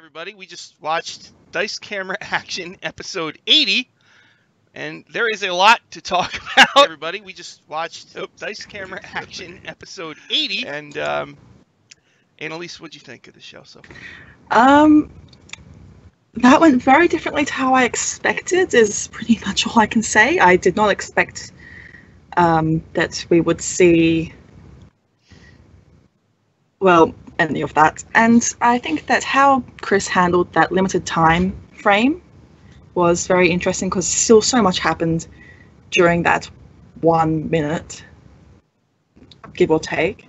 everybody. We just watched Dice Camera Action episode 80, and there is a lot to talk about. Everybody, we just watched Dice Camera Action episode 80, and Annalise, what'd you think of the show so far? That went very differently to how I expected, is pretty much all I can say. I did not expect that we would see, well, any of that. And I think that how Chris handled that limited time frame was very interesting, because still so much happened during that 1 minute, give or take.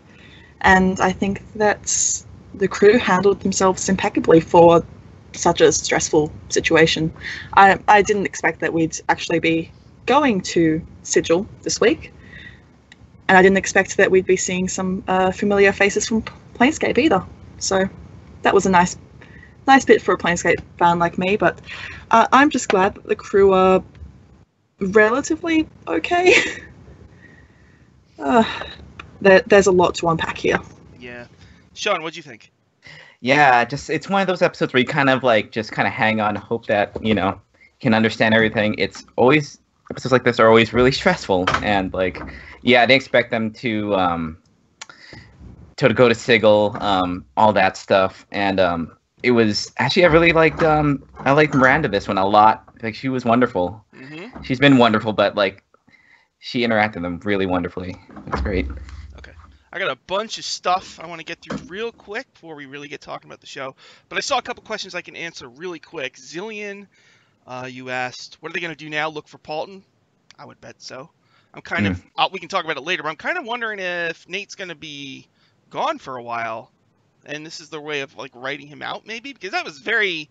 And I think that the crew handled themselves impeccably for such a stressful situation. I didn't expect that we'd actually be going to Sigil this week, and I didn't expect that we'd be seeing some familiar faces from Planescape either. So that was a nice bit for a Planescape fan like me, but I'm just glad that the crew are relatively okay. There's a lot to unpack here. Yeah. Shaun, what'd you think? Yeah, it's one of those episodes where you kind of hang on, hope that, can understand everything. It's always, episodes like this are always really stressful, and I didn't expect them to go to Sigil, all that stuff, and it was actually, I really liked Miranda this one a lot. She was wonderful. Mm-hmm. She's been wonderful, but she interacted with them really wonderfully. It's great. Okay, I got a bunch of stuff I want to get through real quick before we really get talking about the show, but I saw a couple questions I can answer really quick. Zillion, you asked, what are they going to do now? Look for Paulton? I would bet so. I'm kind of, we can talk about it later, but I'm kind of wondering if Nate's going to be gone for a while, and this is their way of writing him out, maybe, because that was very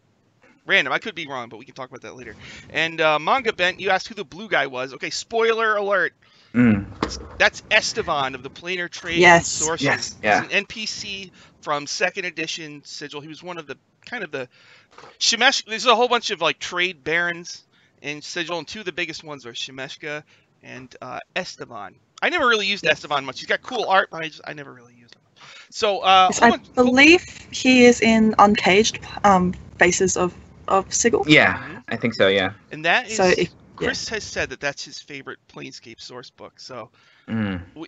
random. I could be wrong, but we can talk about that later. And Manga Bent, you asked who the blue guy was. Okay, spoiler alert. That's Estevan of the Planar Trade Sorcery. Yes, yeah. He's an NPC from 2nd edition Sigil. He was one of the Shemeshka. There's a whole bunch of trade barons in Sigil, and two of the biggest ones are Shemeshka and Estevan. I never really used Estevan much. He's got cool art, but I never really used him. So I believe he is in Uncaged Faces of Sigil. Yeah, I think so. Yeah. And that is Chris has said that that's his favorite Planescape source book. So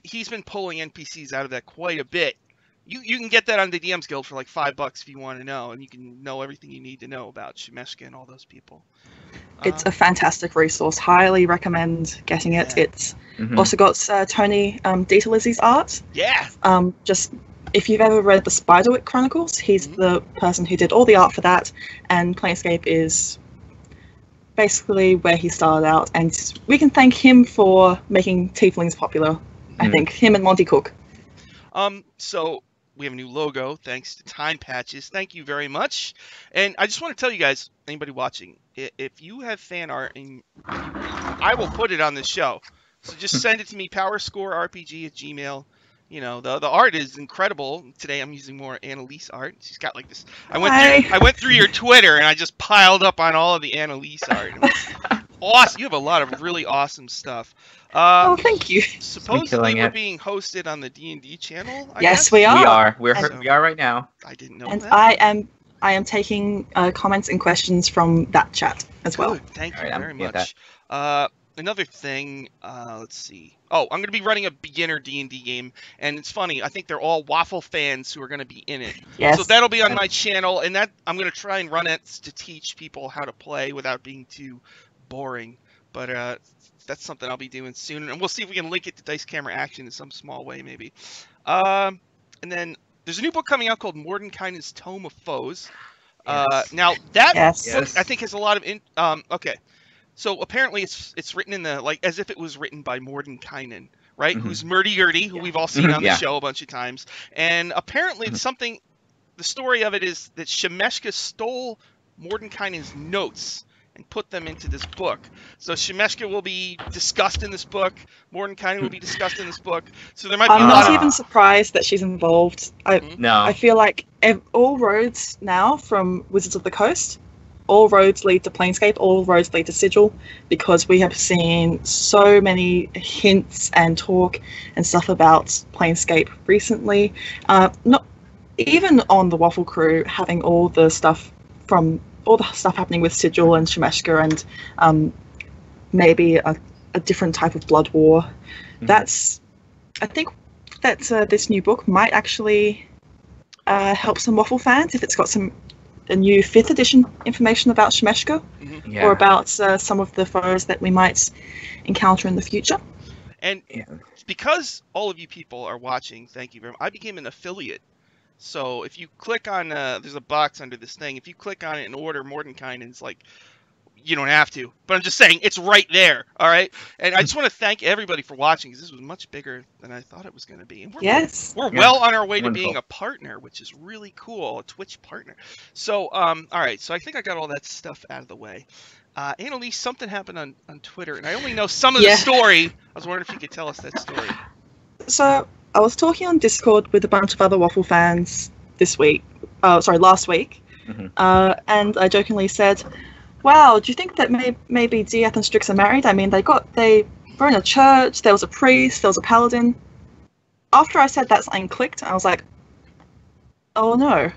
he's been pulling NPCs out of that quite a bit. You can get that on the DM's Guild for $5 if you want to know, and you can know everything you need to know about Shemeshka and all those people. It's a fantastic resource. Highly recommend getting it. Yeah. It's also got Tony Detalizzi's art. Yeah. Just if you've ever read the Spiderwick Chronicles, he's the person who did all the art for that, and Planescape is basically where he started out, and we can thank him for making Tieflings popular. I think him and Monty Cook. So we have a new logo thanks to Time Patches. Thank you very much. And I just want to tell you guys, anybody watching, if you have fan art, and I will put it on the show. So just send it to me, powerscorerpg@gmail.com. The art is incredible. Today I'm using more Annalise art. She's got this. I went through your Twitter and I just piled up on all of the Annalise art. Awesome. You have a lot of really awesome stuff. Thank you. Supposedly we're being hosted on the D&D channel. Yes, we are. We are right now. I didn't know and that. I am taking comments and questions from that chat as well. Thank you very much. Another thing, let's see. Oh, I'm going to be running a beginner D&D game, and it's funny. I think they're all Waffle fans who are going to be in it. Yes. So that'll be on my channel, and that I'm going to try and run it to teach people how to play without being too boring. But that's something I'll be doing soon, and we'll see if we can link it to Dice Camera Action in some small way, maybe. And then there's a new book coming out called Mordenkainen's Tome of Foes. Now that book, I think, has a lot of okay. So apparently it's written in the as if it was written by Mordenkainen, right? Who's Murdy Yurdy, who we've all seen on the show a bunch of times. And apparently it's something. The story of it is that Shemeshka stole Mordenkainen's notes and put them into this book. So Shemeshka will be discussed in this book. Mordenkainen will be discussed in this book. So there might be. I'm not even surprised that she's involved. I feel like all roads now from Wizards of the Coast. All roads lead to Planescape, all roads lead to Sigil, because we have seen so many hints and talk and stuff about Planescape recently. Not even on the Waffle Crew, having all the stuff from all the stuff happening with Sigil and Shemeshka and maybe a different type of blood war. I think that this new book might actually help some Waffle fans if it's got a new 5th edition information about Shemeshka or about some of the foes that we might encounter in the future. And because all of you people are watching, thank you very much, I became an affiliate. So if you click on, there's a box under this thing. If you click on it and order Mordenkainen's, like, you don't have to. But I'm just saying, it's right there, all right? And I just want to thank everybody for watching, because this was much bigger than I thought it was going to be. And we're well on our way to being a partner, which is really cool, a Twitch partner. So, all right, so I think I got all that stuff out of the way. Annalise, something happened on Twitter, and I only know some of the story. I was wondering if you could tell us that story. So I was talking on Discord with a bunch of other Waffle fans last week, and I jokingly said, wow, do you think that maybe Diath and Strix are married? I mean, they were in a church, there was a priest, there was a paladin. After I said that, something clicked, and I was like, oh no.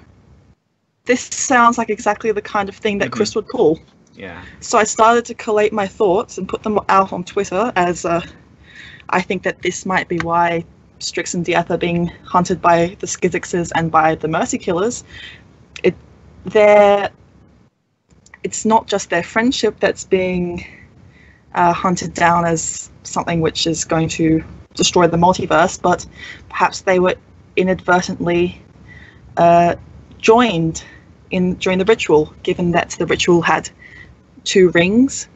This sounds like exactly the kind of thing that Chris would pull. Yeah. So I started to collate my thoughts and put them out on Twitter as I think that this might be why Strix and Diath are being hunted by the Skizixes and by the Mercy Killers. It's not just their friendship that's being hunted down as something which is going to destroy the multiverse, but perhaps they were inadvertently joined during the ritual, given that the ritual had 2 rings.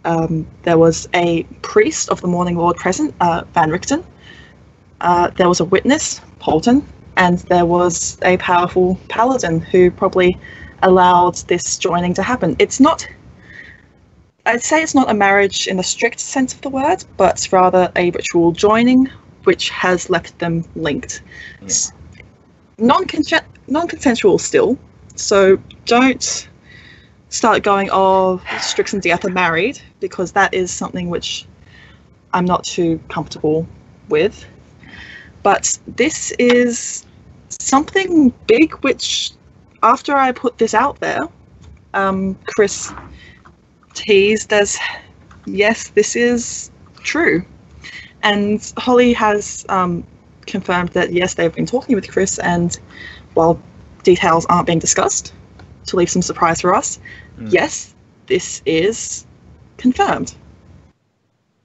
There was a priest of the Morning Lord present, Van Richten. There was a witness, Polton, and there was a powerful paladin who probably allowed this joining to happen. I'd say it's not a marriage in the strict sense of the word, but rather a ritual joining, which has left them linked. Non-consensual still, so don't start going, oh, Strix and Diath are married, because that is something which I'm not too comfortable with. But this is something big which, after I put this out there, Chris teased as, yes, this is true. And Holly has confirmed that, yes, they've been talking with Chris, and while details aren't being discussed, to leave some surprise for us, yes, this is confirmed.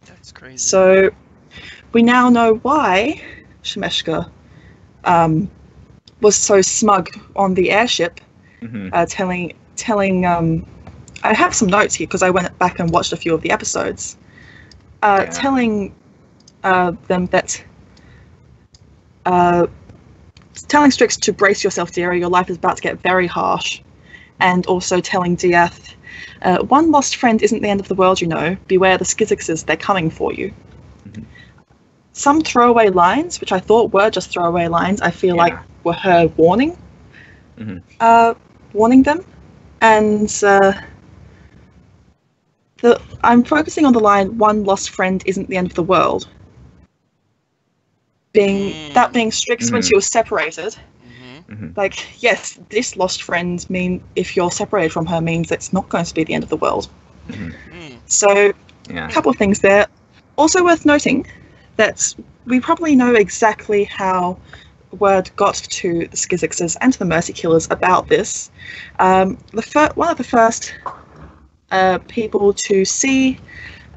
That's crazy. So we now know why Shemeshka was so smug on the airship, telling I have some notes here because I went back and watched a few of the episodes, telling them that telling Strix to brace yourself, dearie, your life is about to get very harsh, and also telling Diath, one lost friend isn't the end of the world, you know, beware the Skizixes, they're coming for you. Some throwaway lines, which I thought were just throwaway lines, I feel like were her warning them. And I'm focusing on the line, one lost friend isn't the end of the world. That being Strix when she was separated. Like, yes, this lost friend if you're separated from her means it's not going to be the end of the world. So, a couple of things there. Also worth noting that we probably know exactly how word got to the Skizixes and to the Mercy Killers about this. One of the first people to see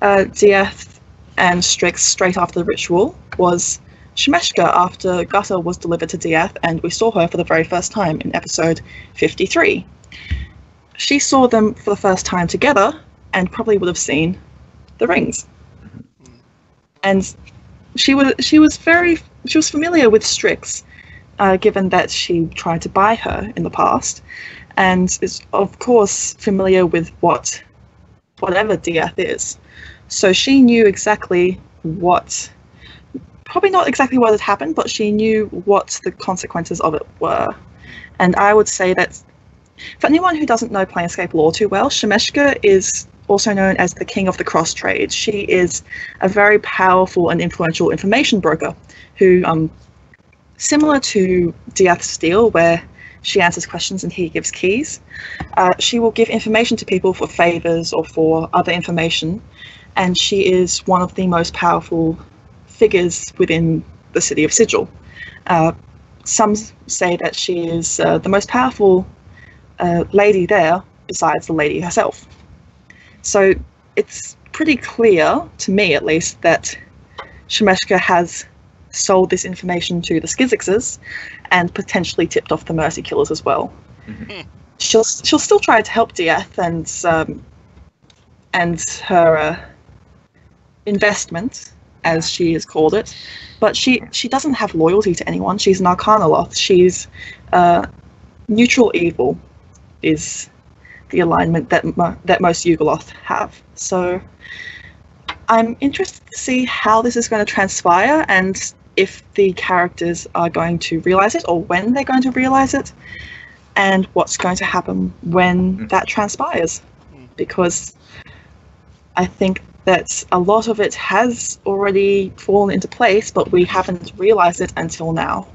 Diath and Strix straight after the ritual was Shemeshka, after Gutter was delivered to Diath, and we saw her for the very first time in episode 53. She saw them for the first time together and probably would have seen the rings. And she was familiar with Strix, given that she tried to buy her in the past, and is of course familiar with whatever Diath is. So she knew exactly probably not exactly what had happened, but she knew what the consequences of it were. And I would say that for anyone who doesn't know Planescape lore too well, Shemeshka is also known as the King of the Cross Trades. She is a very powerful and influential information broker who, similar to Diath Steel, where She answers questions and he gives keys. She will give information to people for favors or for other information, and she is one of the most powerful figures within the city of Sigil. Some say that she is the most powerful lady there, besides the lady herself. So it's pretty clear, to me at least, that Shemeshka has sold this information to the Skizixes and potentially tipped off the Mercy Killers as well. Mhm. She'll still try to help Dieth and her investment, as she has called it, but she doesn't have loyalty to anyone. She's an Arcanoloth. She's neutral evil is the alignment that most Yugoloth have. So I'm interested to see how this is going to transpire and if the characters are going to realize it or when they're going to realize it and what's going to happen when that transpires. Because I think that a lot of it has already fallen into place, but we haven't realized it until now.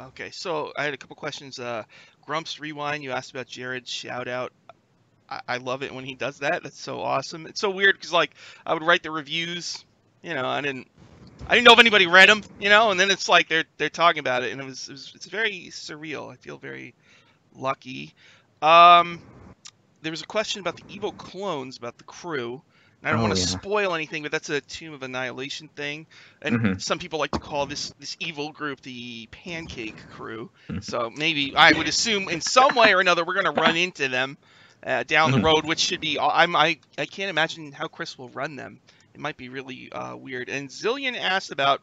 Okay, so I had a couple questions. Grumps Rewind, you asked about Jared's shout out. I love it when he does that. That's so awesome. It's so weird because like I would write the reviews, I didn't know if anybody read them, and then it's like they're talking about it, and it's very surreal. I feel very lucky. There was a question about the evil clones, about the crew. And I don't Oh, want to yeah. spoil anything, but that's a Tomb of Annihilation thing. And Mhm. some people like to call this evil group the Pancake Crew. Mhm. So maybe I would assume in some way or another we're going to run into them down the Mhm. road, which should be. I can't imagine how Chris will run them. It might be really weird. And Zillion asked about.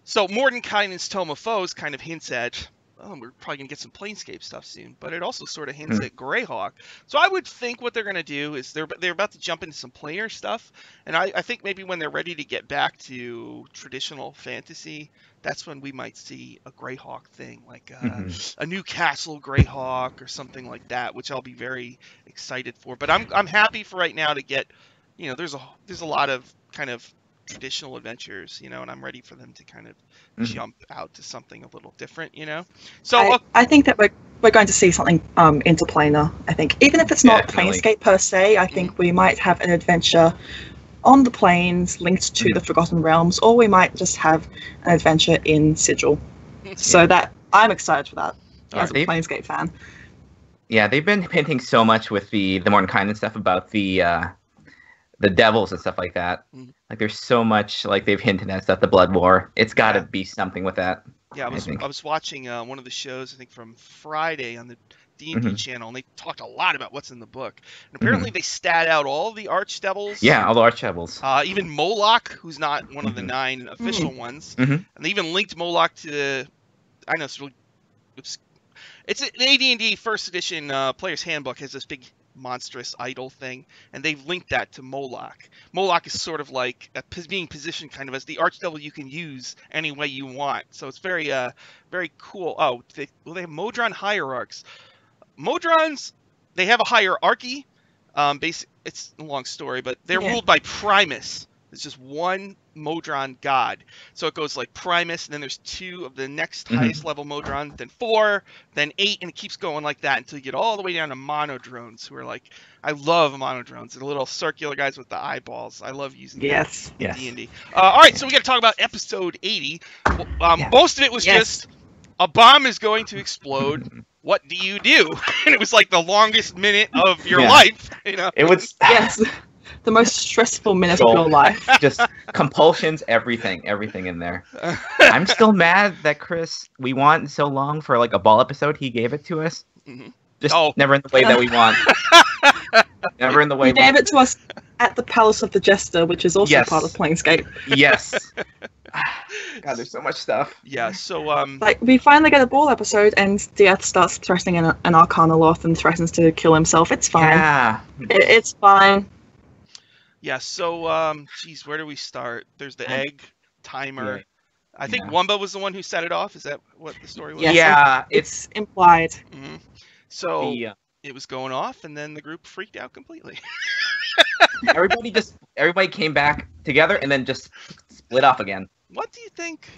So Mordenkainen's Tome of Foes kind of hints at, oh, we're probably going to get some Planescape stuff soon, but it also sort of hints at Greyhawk. So I would think what they're going to do is they're about to jump into some planar stuff, and I think maybe when they're ready to get back to traditional fantasy, that's when we might see a Greyhawk thing, like a new Castle Greyhawk or something like that, which I'll be very excited for. But I'm happy for right now to get, there's a lot of kind of traditional adventures, and I'm ready for them to kind of jump out to something a little different, So I think that we're going to see something interplanar. I think even if it's not Definitely. Planescape per se, I think we might have an adventure on the planes linked to the Forgotten Realms, or we might just have an adventure in Sigil. So that I'm excited for that as a Planescape fan. Yeah, they've been hinting so much with the Mordenkainen stuff about the devils and stuff like that. Like there's so much like they've hinted at stuff. The Blood War. It's got to be something with that. Yeah, I was watching one of the shows I think from Friday on the D&D channel, and they talked a lot about what's in the book. And apparently they stat out all the Archdevils. Yeah, all the Archdevils. Even Moloch, who's not one of the 9 official ones. And they even linked Moloch to. I know it's really. It's an AD&D first edition player's handbook has this big monstrous idol thing, and they've linked that to Moloch. Moloch is sort of like being positioned kind of as the archdevil you can use any way you want. So it's very very cool. Oh, they have Modron hierarchs. Modrons, they have a hierarchy. It's a long story, but they're ruled by Primus. It's just one Modron god. So it goes like Primus, and then there's 2 of the next highest level Modron, then 4, then 8, and it keeps going like that until you get all the way down to Monodrones, who are like, I love Monodrones. They're the little circular guys with the eyeballs. I love using them in D&D. All right, so we got to talk about episode 80. Most of it was just, a bomb is going to explode. What do you do? And it was like the longest minute of your life. It was the most stressful minute of your life. Just compulsions, everything in there. I'm still mad that Chris, we want so long for like a ball episode. He gave it to us. Just never in the way that we want. Never in the way he gave it to us at the Palace of the Jester, which is also part of Planescape. Yes. God, there's so much stuff. Yeah, so like we finally get a ball episode, and Dieth starts threatening an Arcanoloth and threatens to kill himself. It's fine. Yeah, it's fine. Yeah, so geez, where do we start? There's the egg timer. Yeah. I think Wumba was the one who set it off. Is that what the story was? Yes, yeah, it's implied. So it was going off, and then the group freaked out completely. everybody came back together and then just split off again. What do you think?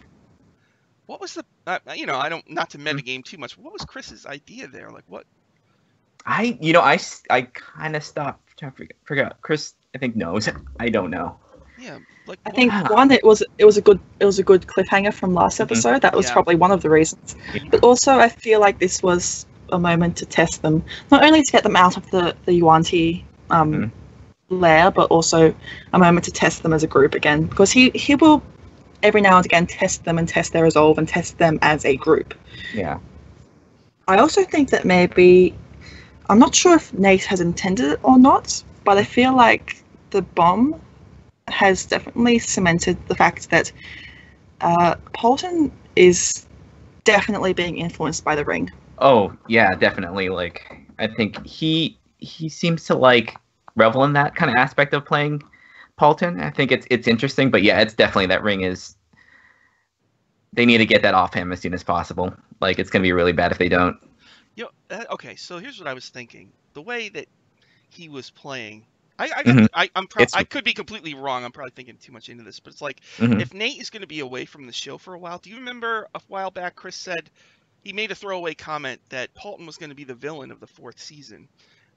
What was the I don't, not to metagame too much. What was Chris's idea there? Like what? I kind of stopped trying to figure out. Chris, I think knows. I don't know. Yeah, like I what? think one, it was a good cliffhanger from last episode. That was Yeah. probably one of the reasons. Yeah. But also, I feel like this was a moment to test them, not only to get them out of the Yuan-Ti lair, but also a moment to test them as a group again, because he will every now and again test them and test their resolve and test them as a group. Yeah. I also think that maybe, I'm not sure if Nate has intended it or not, but I feel like the bomb has definitely cemented the fact that Polton is definitely being influenced by the ring. Oh yeah, definitely. Like I think he seems to like revel in that kind of aspect of playing Polton. I think it's interesting, but yeah, it's definitely that ring is. They need to get that off him as soon as possible. Like it's gonna be really bad if they don't. Okay, so here's what I was thinking. The way that he was playing, Mhm. I could be completely wrong. I'm probably thinking too much into this, but it's like if Nate is going to be away from the show for a while. Do you remember a while back Chris said he made a throwaway comment that Polton was going to be the villain of the 4th season?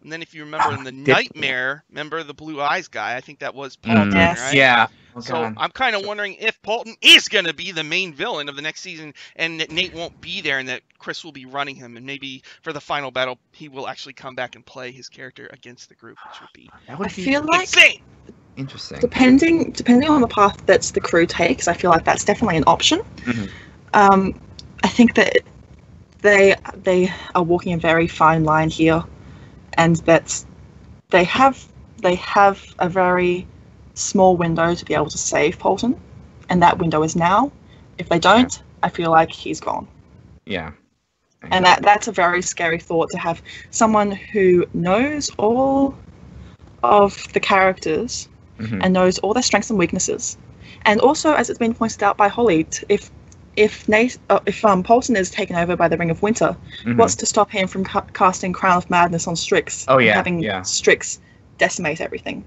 And then if you remember in the Nightmare, remember the Blue Eyes guy? I think that was Polton, Yes. right? Yeah. Oh, So God. I'm kind of wondering if Polton is going to be the main villain of the next season, and that Nate won't be there, and that Chris will be running him, and maybe for the final battle he will actually come back and play his character against the group, which would be That would I be feel like insane. interesting. depending on the path that the crew takes, I feel like that's definitely an option. Mhm. I think that they are walking a very fine line here, and that they have a very small window to be able to save Polton, and that window is now. If they don't, I feel like he's gone. Yeah. And that's a very scary thought, to have someone who knows all of the characters and knows all their strengths and weaknesses. And also, as it's been pointed out by Holly, if Polton is taken over by the Ring of Winter, what's to stop him from casting Crown of Madness on Strix? Oh, yeah, and having yeah. Strix decimate everything.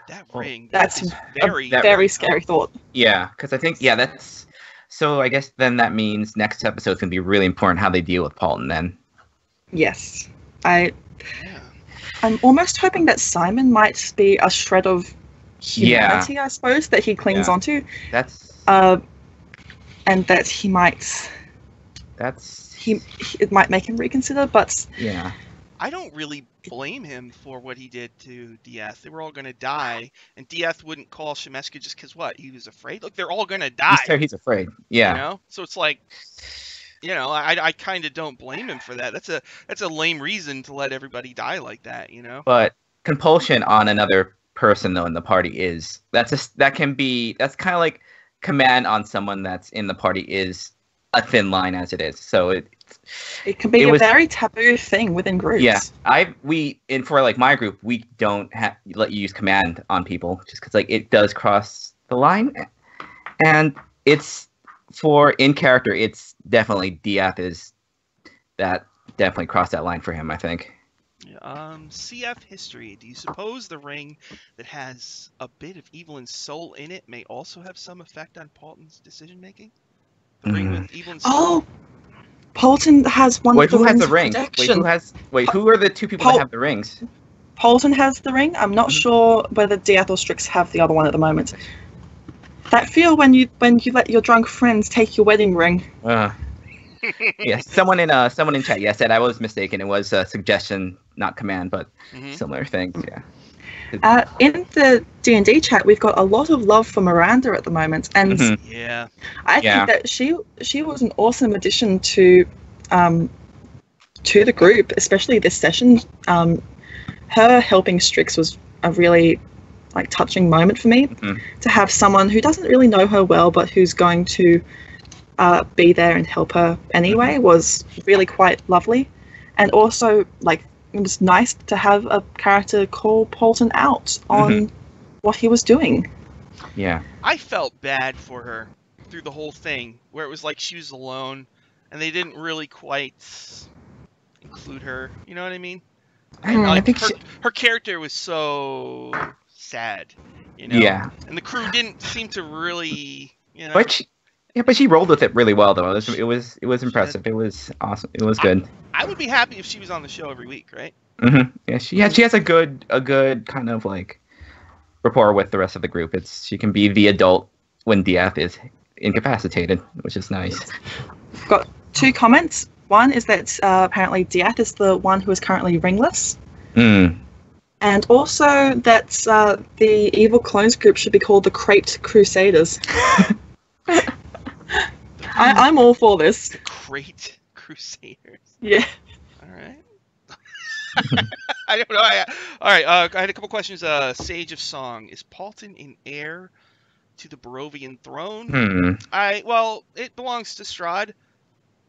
That ring. That's very, very scary thought. Yeah, because I think that's. So I guess then that means next episode's gonna be really important how they deal with Polton then. Yes, Yeah. I'm almost hoping that Simon might be a shred of humanity, I suppose, that he clings onto. That's. And that he might. It might make him reconsider, but Yeah. I don't really blame him for what he did to Diaz. They were all going to die, and Diaz wouldn't call Shemeshka just because what? He was afraid? Look, they're all going to die. He's afraid. Yeah. You know? So it's like, I kind of don't blame him for that. That's a lame reason to let everybody die like that, you know? But compulsion on another person though in the party is that's kind of like command on someone that's in the party is a thin line as it is. So it can be a very taboo thing within groups. Yeah, for like my group, we don't let you use command on people just because like it does cross the line, and it's for in character. It's definitely Diath is that definitely crossed that line for him. I think. CF history. Do you suppose the ring that has a bit of Evelyn's soul in it may also have some effect on Polton's decision making? The ring with Evelyn's soul. Oh, Polton has one. Wait, of the who has the rings ring? Wait, who are the two people that have the rings? Polton has the ring. I'm not sure whether Diath or Strix have the other one at the moment. That feel when you let your drunk friends take your wedding ring. Yes, someone in chat said I was mistaken. It was a suggestion, not command, but similar things. Yeah. In the D&D chat, we've got a lot of love for Miranda at the moment, and I think that she was an awesome addition to the group, especially this session. Her helping Strix was a really touching moment for me. To have someone who doesn't really know her well, but who's going to be there and help her anyway was really quite lovely. And also, it was nice to have a character call Polton out on what he was doing. Yeah. I felt bad for her through the whole thing, where it was like she was alone, and they didn't really quite include her. You know what I mean? And I think her character was so sad, you know? Yeah. And the crew didn't seem to really, Yeah, but she rolled with it really well, though. It was impressive. It was awesome. It was good. I would be happy if she was on the show every week, right? Yeah, she has a good kind of like rapport with the rest of the group. She can be the adult when Diaz is incapacitated, which is nice. I've got 2 comments. One is that apparently Diaz is the one who is currently ringless. And also that the evil clones group should be called the Craped Crusaders. I'm all for this. The Crate Crusaders. Yeah. All right. I don't know. All right. I had a couple questions. Sage of Song. Is Paulton an heir to the Barovian throne? Well, it belongs to Strahd,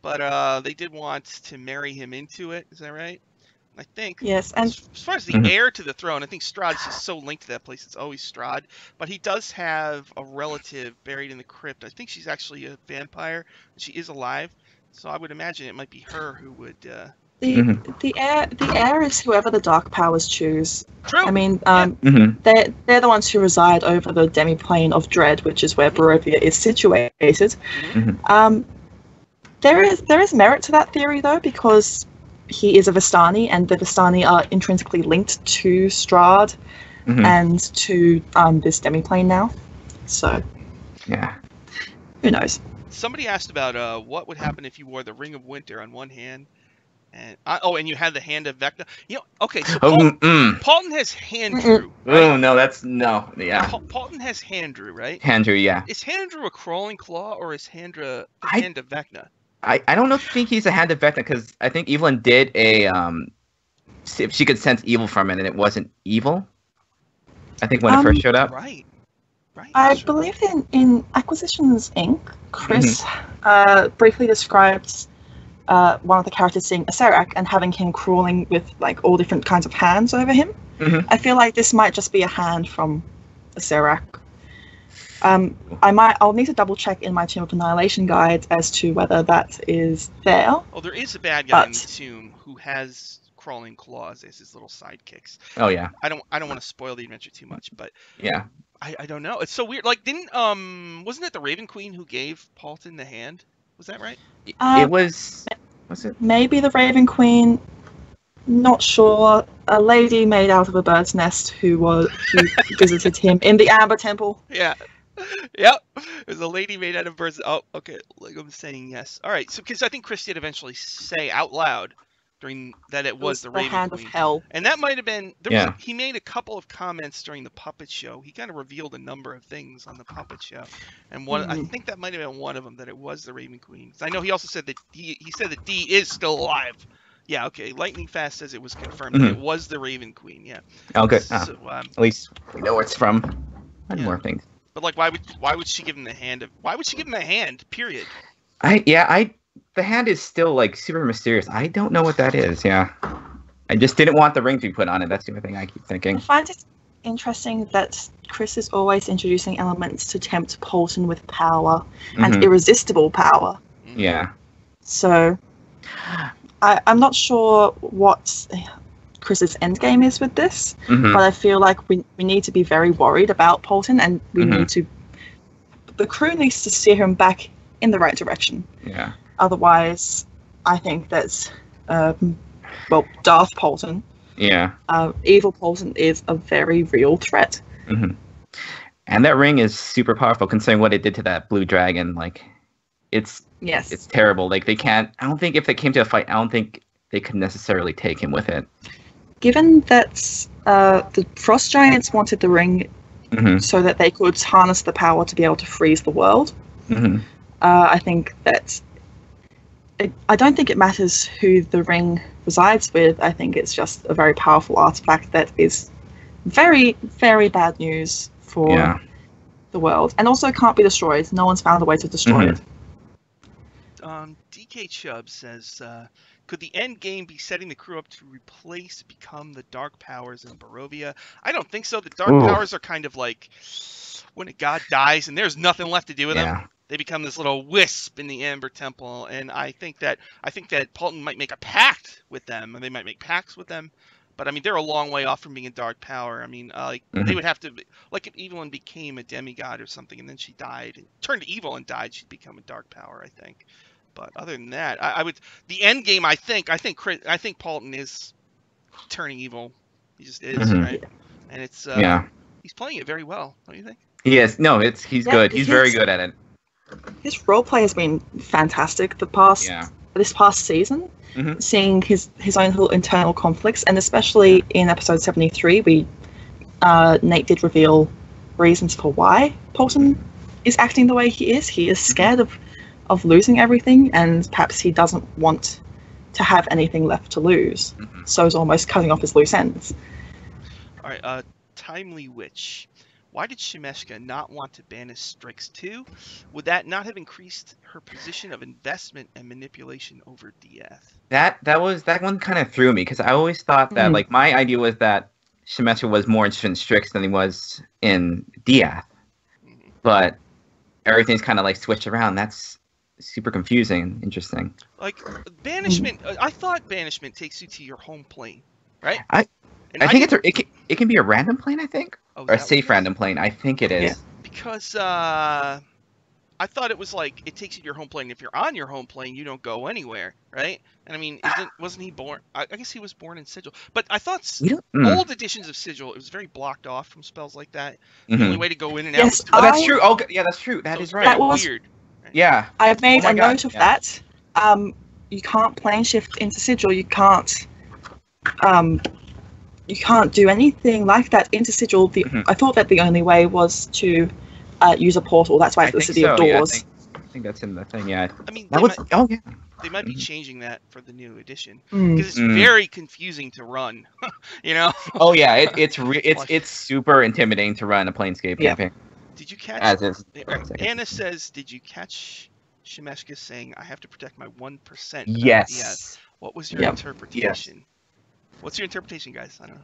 but they did want to marry him into it. Is that right? I think. Yes, and as far as the heir to the throne, I think Strahd's just so linked to that place. It's always Strahd. But he does have a relative buried in the crypt. I think she's actually a vampire. She is alive, so I would imagine it might be her who would. The heir is whoever the Dark Powers choose. True. I mean, they're the ones who reside over the demiplane of Dread, which is where Barovia is situated. There is merit to that theory, though, because he is a Vistani, and the Vistani are intrinsically linked to Strahd and to this demiplane now. So, yeah, who knows? Somebody asked about what would happen if you wore the Ring of Winter on one hand, and and you had the Hand of Vecna. You know, okay, so Paulton has Handrew. Right? Oh no, yeah. Paulton has Handrew, right? Handrew, yeah. Is Handrew a crawling claw, or is Hand of Vecna? I don't think he's a Hand of Vecna, because I think Evelyn did see if she could sense evil from it, and it wasn't evil. I think when it first showed up. Right. I believe in Acquisitions Inc., Chris briefly describes one of the characters seeing a Serac and having him crawling with like all different kinds of hands over him. I feel like this might just be a hand from a Serac. I'll need to double check in my Tomb of Annihilation guide as to whether that is there. Oh, there is a bad guy in the tomb who has crawling claws as his little sidekicks. Oh yeah. I don't want to spoil the adventure too much, but yeah. I don't know. It's so weird. Like, wasn't it the Raven Queen who gave Paulton the hand? Was that right? It was it? Maybe the Raven Queen. Not sure. A lady made out of a bird's nest who visited him in the Amber Temple. Yeah. Yep. There's a lady made out of birds. Oh, okay. Like I'm saying yes. All right. So, because I think Chris did eventually say out loud during that it was the Raven Hand Queen. of Hell. And that might have been. He made a couple of comments during the puppet show. He kind of revealed a number of things on the puppet show, and I think that might have been one of them, that it was the Raven Queen. I know he also said that he said that Dee is still alive. Yeah. Okay. Lightning Fast says it was confirmed that it was the Raven Queen. Yeah. Oh, good. So, at least we know where it's from. And more things. But like, why would she give him the hand? Why would she give him the hand? Period. The hand is still like super mysterious. I don't know what that is. Yeah, I just didn't want the ring to be put on it. That's the only thing I keep thinking. I find it interesting that Chris is always introducing elements to tempt Paulton with power and irresistible power. Yeah. So, I'm not sure what Chris's endgame is with this, but I feel like we need to be very worried about Paulton, and we need to. The crew needs to steer him back in the right direction. Yeah. Otherwise, I think that's Darth Paulton. Yeah. Evil Paulton is a very real threat. And that ring is super powerful, considering what it did to that blue dragon. Like, it's terrible. Like, they can't. I don't think if they came to a fight, I don't think they could necessarily take him with it. Given that the Frost Giants wanted the ring so that they could harness the power to be able to freeze the world, I think that I don't think it matters who the ring resides with. I think it's just a very powerful artifact that is very, very bad news for the world, and also can't be destroyed. No one's found a way to destroy it. DK Chubb says, could the end game be setting the crew up to become the Dark Powers in Barovia? I don't think so. The Dark Powers are kind of like when a god dies and there's nothing left to do with them. They become this little wisp in the Amber Temple, and I think that Paulton might make a pact with them, and they might make pacts with them. But I mean, they're a long way off from being a dark power. I mean, like Mhm. they would have to, like if Evelyn became a demigod or something, and then she died, turned evil and died, she'd become a dark power, I think. But other than that, I would the end game. I think Paulton is turning evil. He just is, Mhm. right? And it's Yeah. he's playing it very well, don't you think? He is. No, he's Yeah, good. He's very good at it. His roleplay has been fantastic Yeah. this past season. Mhm. Seeing his own little internal conflicts, and especially in episode 73, Nate did reveal reasons for why Paulton is acting the way he is. He is scared of losing everything, and perhaps he doesn't want to have anything left to lose. Mhm. So he's almost cutting off his loose ends. All right, Timely Witch. Why did Shemeshka not want to banish Strix too? Would that not have increased her position of investment and manipulation over Diaz? That one kind of threw me because I always thought that like my idea was that Shemeshka was more interested in Strix than he was in Diaz, but everything's kind of like switched around. That's super confusing and interesting. Like banishment, I thought banishment takes you to your home plane, right? I think it can be a random plane. I think. Oh, Or a safe random plane. I think it is. Yeah. Because I thought it was like it takes you to your home plane. If you're on your home plane, you don't go anywhere, right? And I mean, wasn't he born? I guess he was born in Sigil. But I thought old editions of Sigil, it was very blocked off from spells like that. The only way to go in and out was Oh, that's true. Oh, yeah, that's true. That is right. That was weird. Right? Yeah. I've made Oh my a God, note of yeah. that. You can't plane shift into Sigil. You can't do anything like that into Sigil. I thought that the only way was to use a portal. That's why it's the City of Doors. Yeah, I think that's in the thing. Yeah. I mean, They might be changing that for the new edition Mm. because it's very confusing to run. You know? Oh yeah, it's super intimidating to run a Planescape campaign. Did you catch? As is. Anna says, "Did you catch Shemeshka saying I have to protect my 1%?" Yes. What was your interpretation? Yes. What's your interpretation, guys? I don't know.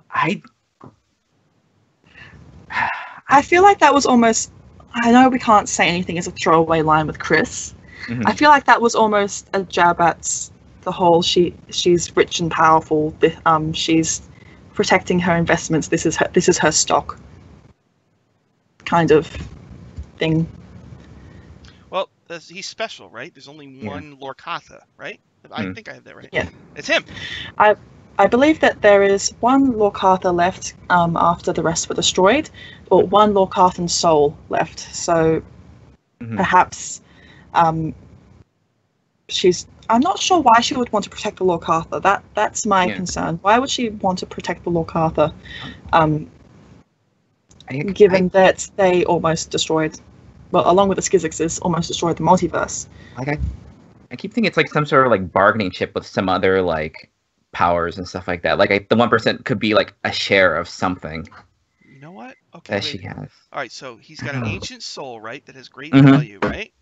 I feel like that was almost. I know we can't say anything as a throwaway line with Chris. Mhm. I feel like that was almost a jab at the whole she's rich and powerful. She's protecting her investments. This is her stock. Kind of thing. Well, he's special, right? There's only one Lorcatha, right? I think I have that right. Yeah, it's him. I believe that there is one Lorcatha left after the rest were destroyed, or one Lorcathan soul left. So perhaps she's. I'm not sure why she would want to protect the Lorcatha. That's my concern. Why would she want to protect the Lorcatha? Given that they almost destroyed, well, along with the Skizixes, almost destroyed the multiverse. Like I keep thinking it's like some sort of like bargaining chip with some other like powers and stuff like that. Like the 1% could be like a share of something. You know what? Okay. That she has. All right, so he's got an ancient soul, right? That has great value, right?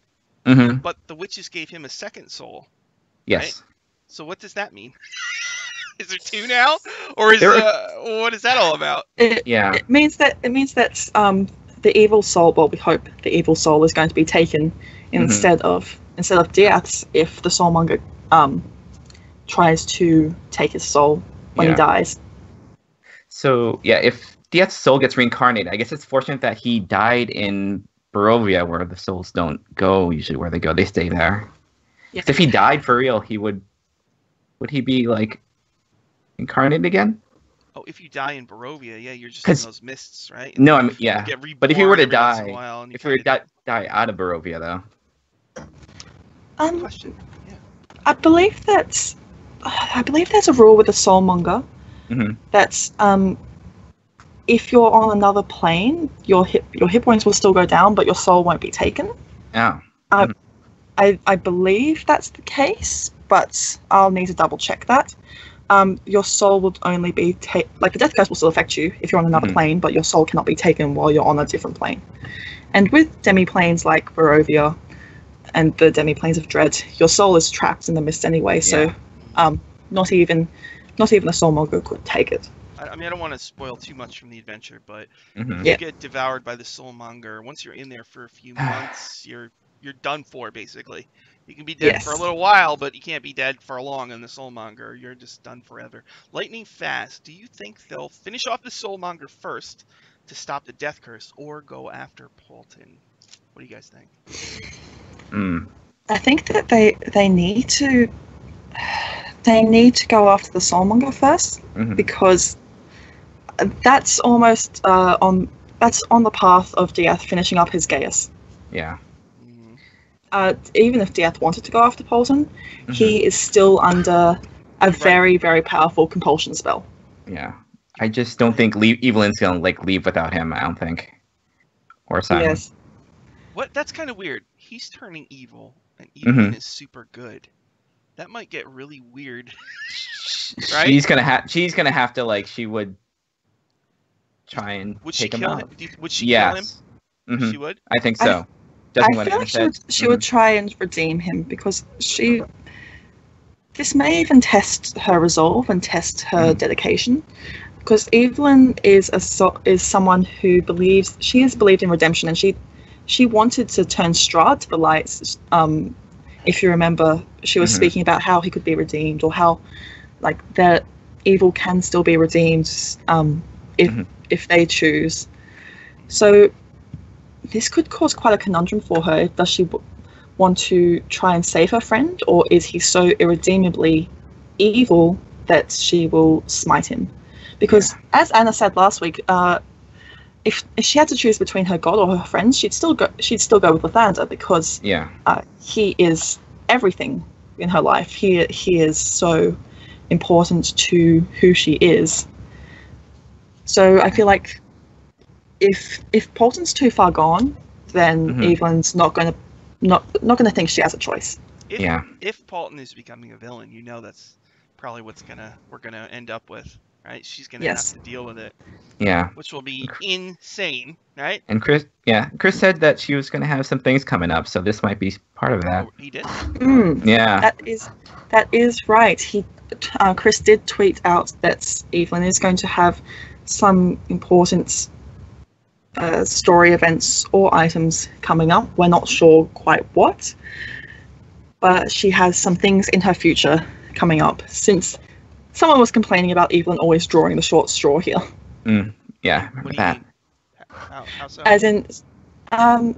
Mm-hmm. But the witches gave him a second soul. Yes. Right? So what does that mean? Is there two now, or is what is that all about? It means that the evil soul. Well, we hope the evil soul is going to be taken instead of Diaz if the soulmonger tries to take his soul when he dies. So if Diaz's soul gets reincarnated, I guess it's fortunate that he died in Barovia, where the souls don't go usually where they go; they stay there. Yeah. If he died for real, would he be like incarnated again? Oh, if you die in Barovia, you're just in those mists, right? And no, but if he were to die, die out of Barovia, though. Question. Yeah. I believe there's a rule with the soulmonger that's if you're on another plane, your hit points will still go down, but your soul won't be taken. Oh. I believe that's the case, but I'll need to double check that. Your soul will only be like the death curse will still affect you if you're on another plane, but your soul cannot be taken while you're on a different plane. And with demi-planes like Barovia and the demi-planes of Dread, your soul is trapped in the mist anyway, so not even a soulmonger could take it. I mean, I don't want to spoil too much from the adventure, but Mm-hmm. you get devoured by the soulmonger. Once you're in there for a few months, you're done for, basically. You can be dead Yes. for a little while, but you can't be dead for long in the Soulmonger. You're just done forever. Lightning fast. Do you think they'll finish off the Soulmonger first to stop the death curse, or go after Paulton? What do you guys think? I think that they need to go after the Soulmonger first, because that's almost on the path of Diath finishing up his Gaius. Yeah. Even if Diath wanted to go after Paulton, he is still under a very, very powerful compulsion spell. Yeah. I just don't think Evelyn's gonna leave without him. I don't think. Or Simon. Yes. What? That's kind of weird. He's turning evil, and Evelyn is super good. That might get really weird. Right? She's gonna have to she would try and take him out. Would she kill him? She would. I think so. I feel like she would try and redeem him, because this may even test her resolve and test her dedication, because Evelyn is someone who has believed in redemption, and she wanted to turn Strahd to the light. If you remember, she was speaking about how he could be redeemed, or how that evil can still be redeemed if they choose. So this could cause quite a conundrum for her. Does she want to try and save her friend, or is he so irredeemably evil that she will smite him? Because as Anna said last week, if she had to choose between her god or her friends, she'd still go with Lathander, because he is everything in her life. He is so important to who she is. So I feel like if Paulton's too far gone, then Evelyn's not gonna think she has a choice. If Paulton is becoming a villain, that's probably we're gonna end up with, right? She's gonna have to deal with it. Yeah. Which will be insane, right? And Chris said that she was gonna have some things coming up, so this might be part of that. Oh, he did. Yeah. That is right. Chris did tweet out that Evelyn is going to have some important story events or items coming up. We're not sure quite what, but she has some things in her future coming up, since someone was complaining about Evelyn always drawing the short straw here. Yeah, what do that. You mean? How so? As in,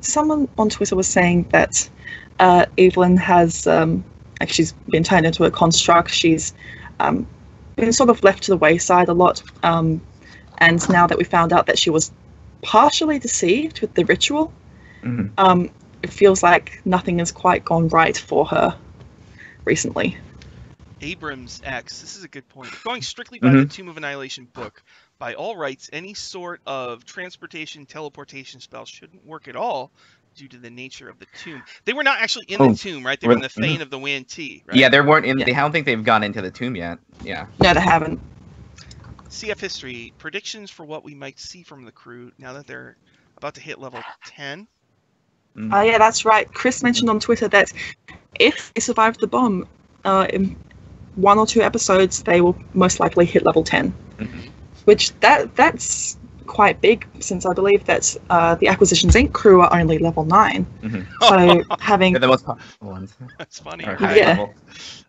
someone on Twitter was saying that Evelyn has she's been turned into a construct. She's been sort of left to the wayside a lot, and now that we found out that she was partially deceived with the ritual, it feels like nothing has quite gone right for her recently. Abrams X, this is a good point. Going strictly by the Tomb of Annihilation book, by all rights, any sort of transportation, teleportation spell shouldn't work at all due to the nature of the tomb. They were not actually in the tomb, right? They were in the Fane of the Wan T, right? Yeah, they weren't in. I don't think they've gone into the tomb yet. Yeah. No, they haven't. CF history predictions for what we might see from the crew now that they're about to hit level 10. Yeah, that's right. Chris mentioned on Twitter that if they survive the bomb, in 1 or 2 episodes, they will most likely hit level 10. Which that's quite big, since I believe that the Acquisitions Inc. crew are only level 9. So having they're the most powerful ones. That's funny. Level.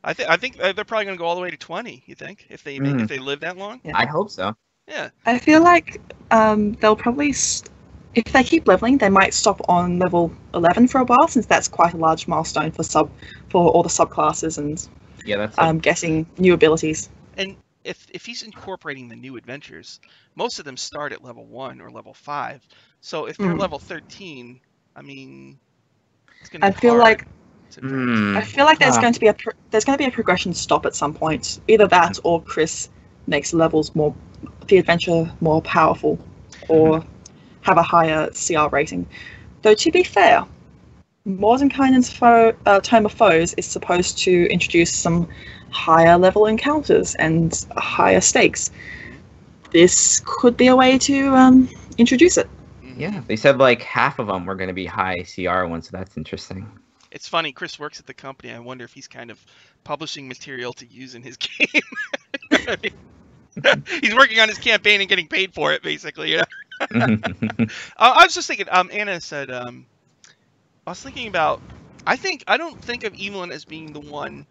I think they're probably going to go all the way to 20. You think if they live that long? Yeah. I hope so. Yeah. I feel like they'll probably, if they keep leveling, they might stop on level 11 for a while, since that's quite a large milestone for all the subclasses and getting new abilities. And if he's incorporating the new adventures, most of them start at level 1 or level 5. So if they're level 13, I mean, it's going to be hard. I feel like there's going to be a progression stop at some point. Either that, or Chris makes the adventure more powerful, or have a higher CR rating. Though to be fair, Mordenkainen's Tome of Foes is supposed to introduce some higher level encounters and higher stakes. This could be a way to introduce it. Yeah, they said like half of them were going to be high CR ones, so that's interesting. It's funny, Chris works at the company. I wonder if he's kind of publishing material to use in his game. He's working on his campaign and getting paid for it, basically. I was just thinking, Anna said, I was thinking about I don't think of Evelyn as being the one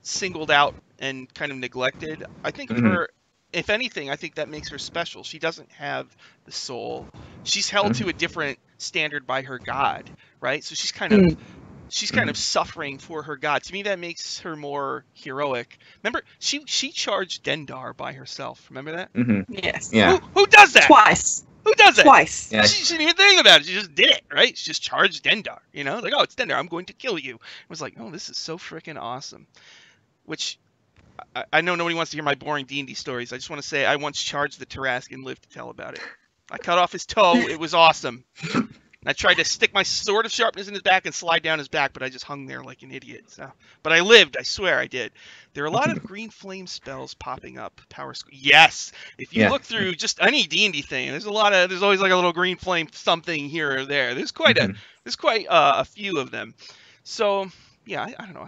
singled out and kind of neglected. I think of her, if anything, I think that makes her special. She doesn't have the soul. She's held to a different standard by her god, right? So she's kind of suffering for her god. To me, that makes her more heroic. Remember, she charged Dendar by herself. Remember that? Yes. Yeah. Who does that? Twice. Who does that? Twice. Yeah. She didn't even think about it. She just did it, right? She just charged Dendar. You know, like, oh, it's Dendar. I'm going to kill you. It was like, oh, this is so freaking awesome. Which I know nobody wants to hear my boring D&D stories. I just want to say I once charged the Tarrasque and lived to tell about it. I cut off his toe. It was awesome. I tried to stick my sword of sharpness in his back and slide down his back, but I just hung there like an idiot. So, but I lived. I swear I did. There are a lot of green flame spells popping up. Yes, if you look through just any D&D thing, there's always like a little green flame something here or there. There's quite a few of them. So yeah, I don't know.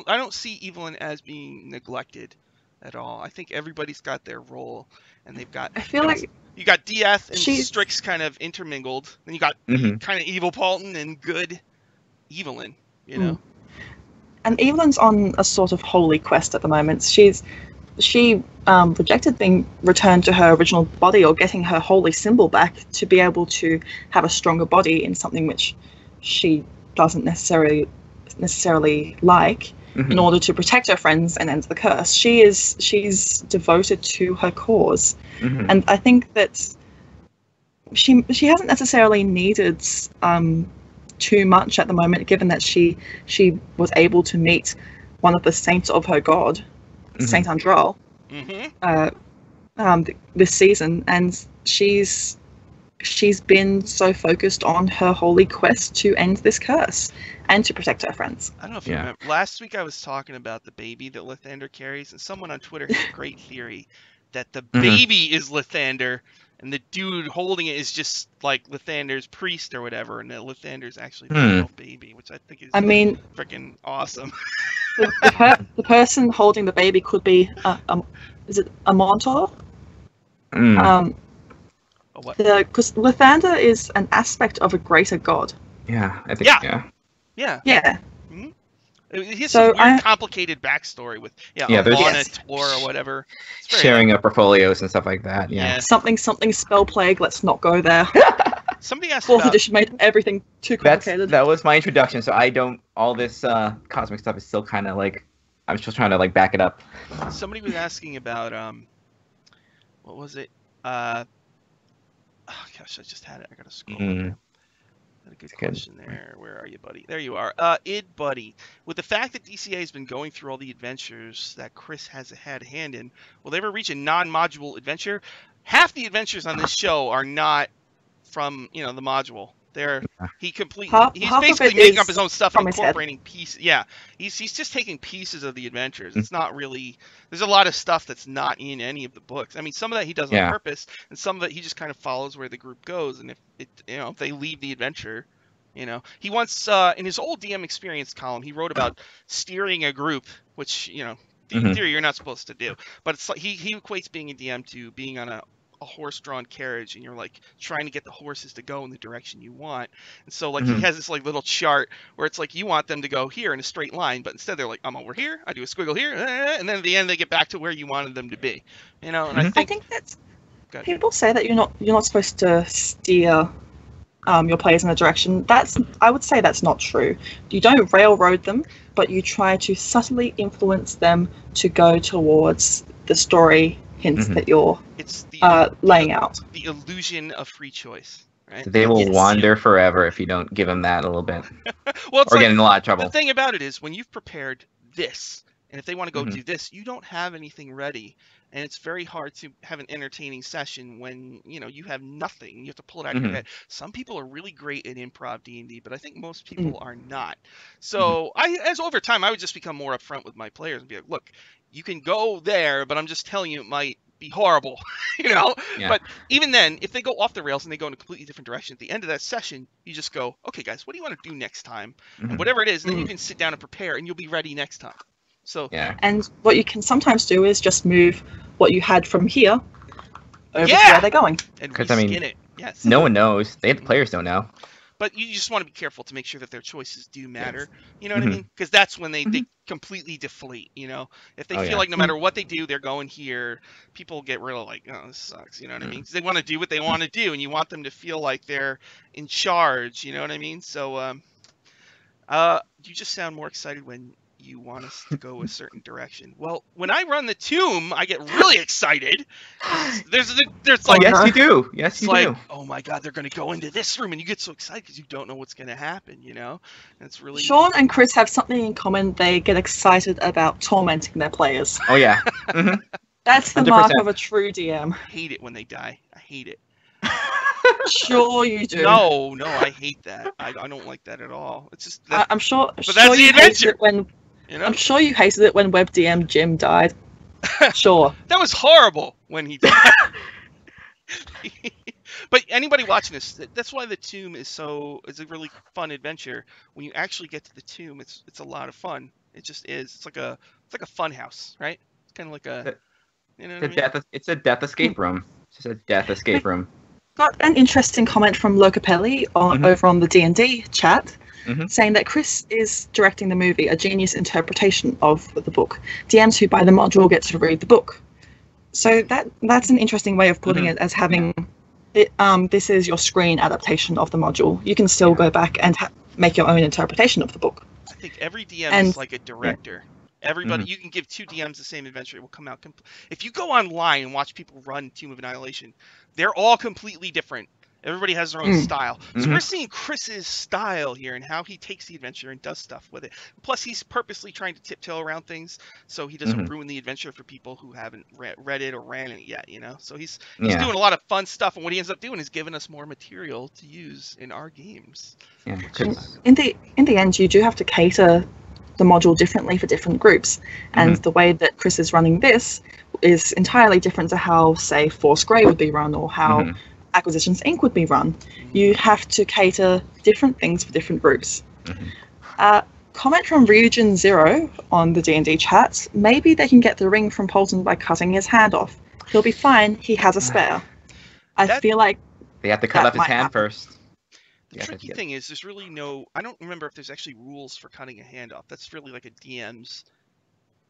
I don't see Evelyn as being neglected at all. I think everybody's got their role, and they've got. I feel like you got Dieth and Strix kind of intermingled. Then you got kind of evil Paulton and good Evelyn. You know. And Evelyn's on a sort of holy quest at the moment. She rejected being returned to her original body or getting her holy symbol back to be able to have a stronger body in something which she doesn't necessarily like, in order to protect her friends and end the curse. She's devoted to her cause, and I think that she hasn't necessarily needed too much at the moment, given that she was able to meet one of the saints of her god, Saint Andral, this season, and she's been so focused on her holy quest to end this curse and to protect her friends. I don't know if you remember. Last week I was talking about the baby that Lathander carries, and someone on Twitter had a great theory that the baby is Lathander, and the dude holding it is just like Lathander's priest or whatever, and that Lathander's actually the little baby, which I think is freaking awesome. the person holding the baby could be is it a Montaur? Because Lathander is an aspect of a greater god. Yeah, I think. Yeah. Mm-hmm. He has some weird, complicated backstory with Alana Tor or whatever. Sharing up portfolios and stuff like that. Yeah. Something spell plague. Let's not go there. Somebody asked Fourth edition made everything too complicated. That was my introduction, so I don't. All this cosmic stuff is still kind of like I'm still trying to like back it up. Somebody was asking about what was it? Oh gosh, I just had it. I gotta scroll. Had a good question there. Where are you, buddy? There you are. Buddy. With the fact that DCA has been going through all the adventures that Chris has had a hand in, will they ever reach a non-module adventure? Half the adventures on this show are not from the module. He's basically making up his own stuff and incorporating pieces. Yeah, he's just taking pieces of the adventures. It's not really. There's a lot of stuff that's not in any of the books. I mean, some of that he does on purpose, and some of it he just kind of follows where the group goes. And if they leave the adventure, he once in his old DM experience column he wrote about steering a group, which in theory you're not supposed to do. But it's like he equates being a DM to being on a horse-drawn carriage, and you're like trying to get the horses to go in the direction you want. And so like he has this like little chart where it's like you want them to go here in a straight line, but instead they're like, I'm over here, I do a squiggle here, and then at the end they get back to where you wanted them to be. And I think that's people say that you're not supposed to steer your players in a direction. I would say that's not true. You don't railroad them, but you try to subtly influence them to go towards the story hints that you're laying out. The illusion of free choice, right? They will wander forever if you don't give them that a little bit. Well, or get in a lot of trouble. The thing about it is, when you've prepared this, and if they want to go do this, you don't have anything ready, and it's very hard to have an entertaining session when you have nothing. You have to pull it out of your head. Some people are really great at improv D&D, but I think most people are not. So as over time, I would just become more upfront with my players and be like, look, you can go there, but I'm just telling you it might be horrible, But even then, if they go off the rails and they go in a completely different direction, at the end of that session, you just go, okay, guys, what do you want to do next time? And whatever it is, then you can sit down and prepare, and you'll be ready next time. So and what you can sometimes do is just move what you had from here over to where they're going. And reskin it. Yes. No one knows. The players don't know. but you just want to be careful to make sure that their choices do matter. You know what I mean? Because that's when they completely deflate. You know, if they feel like no matter what they do, they're going here, people get real like, oh, this sucks. You know what I mean? Because they want to do what they want to do, and you want them to feel like they're in charge. You know what I mean? So, you just sound more excited when you want us to go a certain direction. Well, when I run the tomb, I get really excited. There's like, yes, you do. Yes, you do. Oh my God, they're going to go into this room, and you get so excited because you don't know what's going to happen. You know, and it's really. Shaun and Chris have something in common. They get excited about tormenting their players. Oh yeah. That's the 100%. mark of a true DM. I hate it when they die. I hate it. Sure you do. No, I hate that. I don't like that at all. It's just. I'm sure. But that's the adventure. You know? I'm sure you hated it when web DM Jim died. Sure. That was horrible when he died. But anybody watching this, that's why the tomb is a really fun adventure. When you actually get to the tomb, it's a lot of fun. It just is. It's like a fun house, right? It's kind of like a. You know what I mean? It's a death escape room. It's just a death escape room. Got an interesting comment from Locapelli over on the D&D chat. Saying that Chris is directing the movie, a genius interpretation of the book. DMs who buy the module get to read the book. So that's an interesting way of putting it, as having this is your screen adaptation of the module. You can still go back and make your own interpretation of the book. I think every DM is like a director. Everybody, you can give two DMs the same adventure. It will come out. If you go online and watch people run Tomb of Annihilation, they're all completely different. Everybody has their own style. So we're seeing Chris's style here and how he takes the adventure and does stuff with it. Plus, he's purposely trying to tiptoe around things so he doesn't ruin the adventure for people who haven't read it or ran it yet, you know? So he's doing a lot of fun stuff, and what he ends up doing is giving us more material to use in our games. Yeah. In the end, you do have to cater the module differently for different groups. And the way that Chris is running this is entirely different to how, say, Force Grey would be run or how Acquisitions Inc. would be run. You have to cater different things for different groups. Comment from Ryujin Zero on the D&D chat. Maybe they can get the ring from Polton by cutting his hand off. He'll be fine. He has a spare. I feel like they have to cut off his hand first. The tricky thing is there's really I don't remember if there's actually rules for cutting a hand off. That's really like a DM's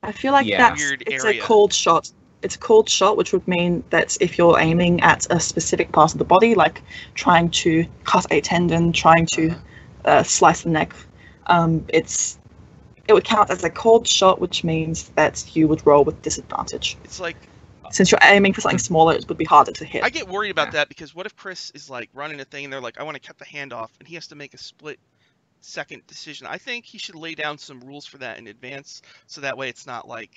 I feel like it's a cold shot. It's a cold shot, which would mean that if you're aiming at a specific part of the body, like trying to cut a tendon, trying to slice the neck, it would count as a cold shot, which means that you would roll with disadvantage. It's like, since you're aiming for something smaller, it would be harder to hit. I get worried about that because what if Chris is like running a thing and they're like, I want to cut the hand off, and he has to make a split-second decision. I think he should lay down some rules for that in advance, so that way it's not like.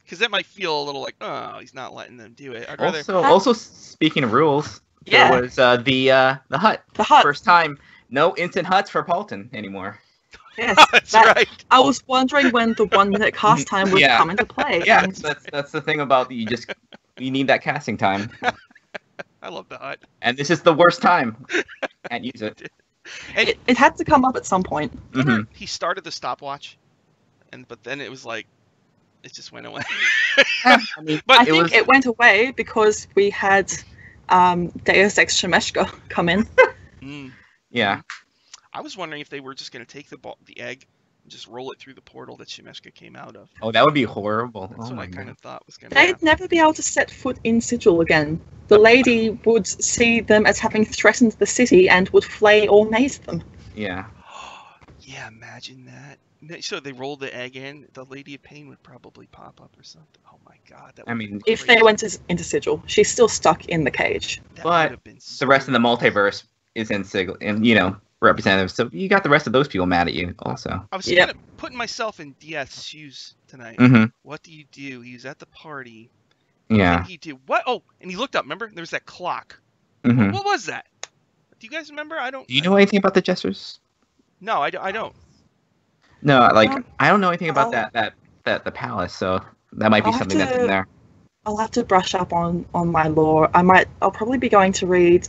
Because that might feel a little like, oh, he's not letting them do it. Also, speaking of rules, there was the hut. The hut. First time, no instant huts for Polton anymore. Yes, that's right. I was wondering when the 1 minute cast time would come into play. Yeah, that's the thing about you need that casting time. I love the hut. And this is the worst time. Can't use it. And it had to come up at some point. He started the stopwatch, but then it was like. It just went away. I think it went away because we had Deus Ex Shemeshka come in. Yeah. I was wondering if they were just going to take the egg and just roll it through the portal that Shemeshka came out of. Oh, that would be horrible. That's what I kind of thought was going to happen. They'd never be able to set foot in Sigil again. The lady would see them as having threatened the city and would flay or maze them. Yeah. Yeah, imagine that. So they rolled the egg in, the Lady of Pain would probably pop up or something. Oh my God. If they went into Sigil, she's still stuck in the cage. But the rest of the multiverse is in Sigil, and representatives. So you got the rest of those people mad at you also. I was kind of putting myself in DS's shoes tonight. What do you do? He was at the party. Yeah. And he did what? Oh, and he looked up. Remember, there was that clock. What was that? Do you guys remember? Do you know anything about the Jesters? No, I don't. No, I don't know anything about that the palace, so that might be something that's in there. I'll have to brush up on my lore. I'll probably be going to read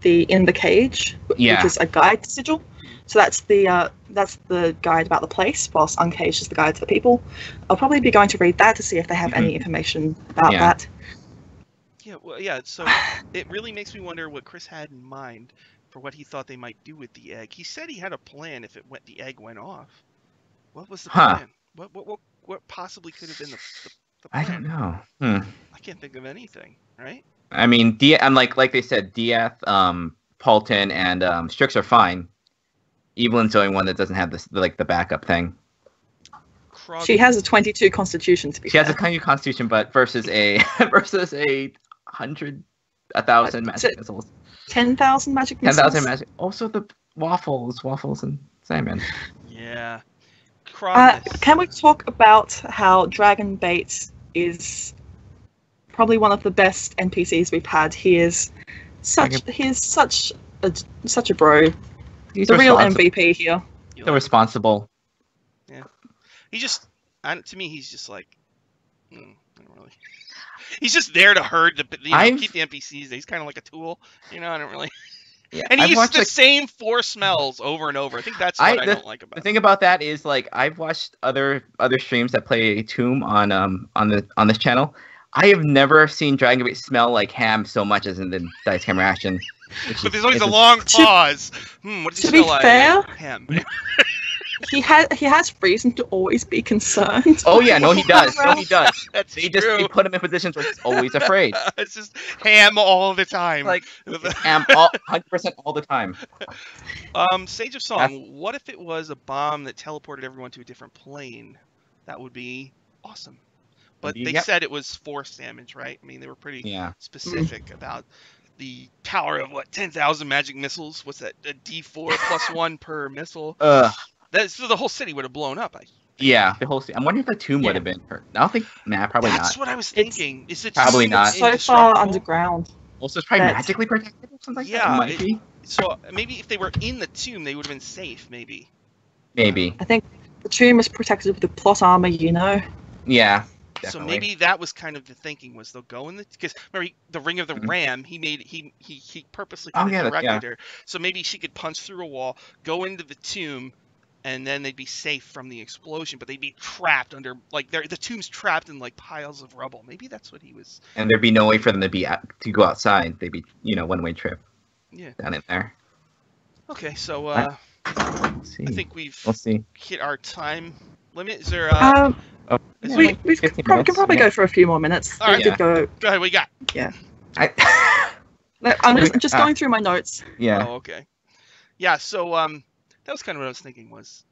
the In the Cage, which is a guide to Sigil. So that's the guide about the place, whilst Uncaged is the guide to the people. I'll probably be going to read that to see if they have any information about that. Yeah, well, yeah. So it really makes me wonder what Chris had in mind for what he thought they might do with the egg. He said he had a plan if the egg went off. What was the plan? What possibly could have been the plan? I don't know. I can't think of anything, right? I mean, and like they said, Dieth, Paulton, and Strix are fine. Evelyn's the only one that doesn't have the backup thing. She has a 22 constitution, to be fair. She has a 22 constitution, but versus a 1,000 magic missiles. 10,000 magic missiles. 10,000 magic. Also the waffles, and Simon. Yeah. Can we talk about how Dragon Bait is probably one of the best NPCs we've had? He is such a bro. He's the real MVP here. They're responsible. Yeah. He just, to me, he's just like, I don't really. He's just there to herd keep the NPCs. He's kind of like a tool, I don't really. Yeah, and he uses the same 4 smells over and over. I think that's what I don't like about it. The thing about that is, like, I've watched other streams that play Tomb on this channel. I have never seen Dragon Bait smell like ham so much as in the Dice Camera action. But there's always a long pause. What does he smell like? To be fair, ham. he has reason to always be concerned. Oh yeah, no, he does. That's they true. put him in positions where he's always afraid. It's just ham all the time. Like ham 100% all the time. Sage of Song. What if it was a bomb that teleported everyone to a different plane? That would be awesome. But they said it was force damage, right? I mean, they were pretty specific about the power of 10,000 magic missiles. What's that? A D4 plus 1 per missile. So the whole city would have blown up. The whole city. I'm wondering if the tomb would have been hurt. I don't think. Probably not. That's what I was thinking. Is it probably not? So far underground. Also, it's probably magically protected or something. Yeah, might be. So maybe if they were in the tomb, they would have been safe. Maybe. I think the tomb is protected with the plot armor. Yeah. Definitely. So maybe that was kind of the thinking, was they'll go in because remember the Ring of the Ram, he purposely directed her, so maybe she could punch through a wall, go into the tomb, and then they'd be safe from the explosion, but they'd be trapped under the tomb's trapped in piles of rubble. Maybe that's what he was. And there'd be no way for them to go outside. They'd be one-way trip. Yeah. Down in there. Okay, so I think we've hit our time limit. Is there? We can probably go for a few more minutes. All right, go ahead. We got. Yeah. I'm just going through my notes. Yeah. Oh, okay. Yeah. So that was kind of what I was thinking, was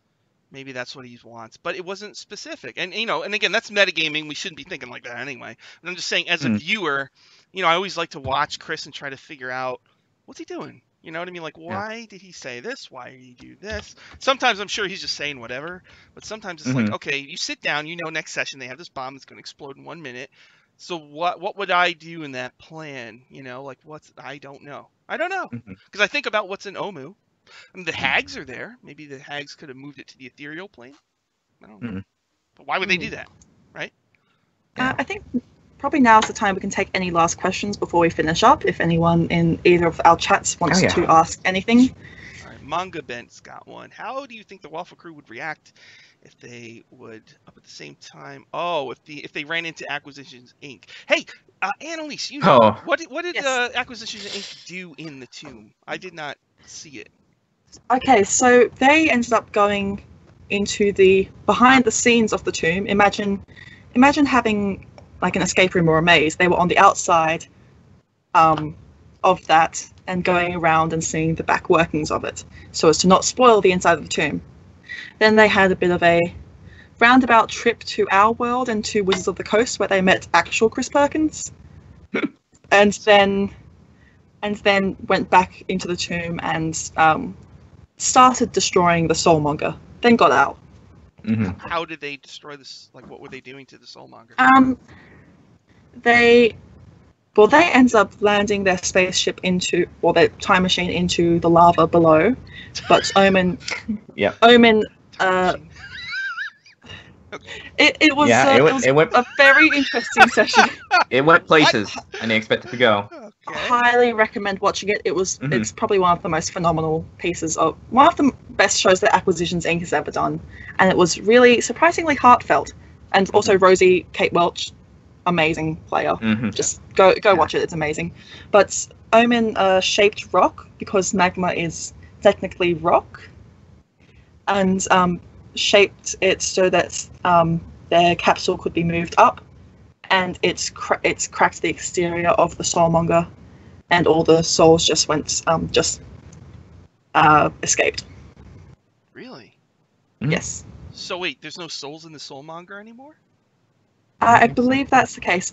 maybe that's what he wants, but it wasn't specific. And and again, that's metagaming. We shouldn't be thinking like that anyway. But I'm just saying, as a viewer, I always like to watch Chris and try to figure out what's he doing. You know what I mean? Why did he say this? Why did he do this? Sometimes I'm sure he's just saying whatever, but sometimes it's okay, you sit down, next session they have this bomb that's going to explode in 1 minute. So what would I do in that plan? I don't know. Because I think about what's in Omu. I mean, the hags are there. Maybe the hags could have moved it to the ethereal plane. I don't know. But why would they do that? Right? I think probably now is the time we can take any last questions before we finish up, if anyone in either of our chats wants to ask anything. All right, Manga Bent's got one. How do you think the Waffle Crew would react if they would, up at the same time, if they ran into Acquisitions Inc.? Hey, Annalise, what did Acquisitions Inc. do in the tomb? I did not see it. Okay, so they ended up going into the behind the scenes of the tomb. Imagine having an escape room or a maze. They were on the outside of that and going around and seeing the back workings of it, so as to not spoil the inside of the tomb. Then they had a bit of a roundabout trip to our world and to Wizards of the Coast, where they met actual Chris Perkins, and then went back into the tomb and started destroying the Soulmonger. Then got out. How did they destroy this? What were they doing to the Soulmonger? They ended up landing their spaceship their time machine into the lava below, but Omen. It was a very interesting session. It went places, and they expected to go. Okay. Highly recommend watching it. It's probably one of the most phenomenal pieces of one of the best shows that Acquisitions Inc. has ever done, and it was really surprisingly heartfelt. And also Rosie Kate Welch amazing player. Mm-hmm. Just go watch it. It's amazing. But Omen shaped rock because magma is technically rock, and shaped it so that their capsule could be moved up, and it's cracked the exterior of the soulmonger, and all the souls just went escaped. Really? Mm-hmm. Yes. So wait, there's no souls in the soulmonger anymore? I believe that's the case.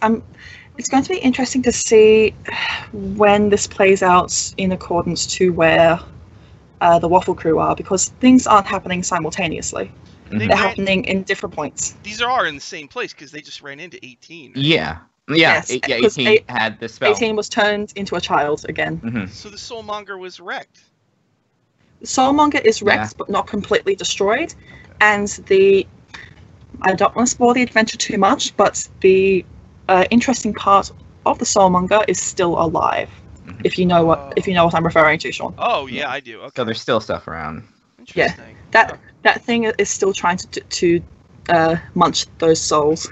It's going to be interesting to see when this plays out in accordance to where the Waffle Crew are, because things aren't happening simultaneously. Mhm. They're happening in different points. These are in the same place because they just ran into 18. Right? Yeah. Yes, 18 had the spell. 18 was turned into a child again. Mm-hmm. So the soulmonger was wrecked. The Soulmonger is wrecked, but not completely destroyed. And I don't want to spoil the adventure too much, but the interesting part of the Soulmonger is still alive. Mhm. If you know what I'm referring to, Shaun. Oh yeah, I do. Okay. So there's still stuff around. Interesting. That thing is still trying to munch those souls.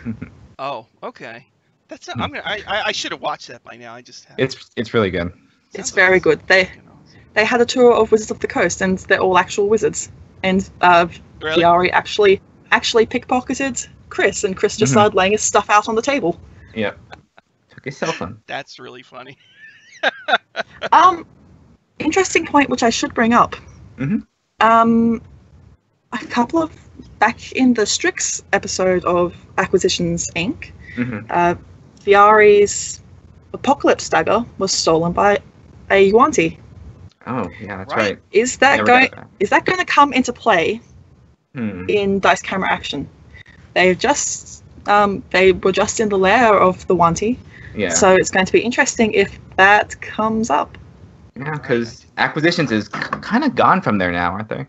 Oh, okay. That's not, I should have watched that by now. I just haven't. It's really good. It's very good. They had a tour of Wizards of the Coast, and they're all actual wizards. And Really? Viari actually pickpocketed Chris, and Chris just started laying his stuff out on the table. Yep. Took his cell phone. That's really funny. Interesting point, which I should bring up. Mhm. A couple of back in the Strix episode of Acquisitions Inc., Mm-hmm. Viari's Apocalypse Dagger was stolen by a Yuan-Ti. Oh, yeah, that's Right. right. Is that Never going? got that. Is that going to come into play Hmm. in Dice Camera Action? They were just in the lair of the Yuan-Ti, Yeah. so it's going to be interesting if that comes up. Yeah, because Acquisitions is kind of gone from there now, aren't they?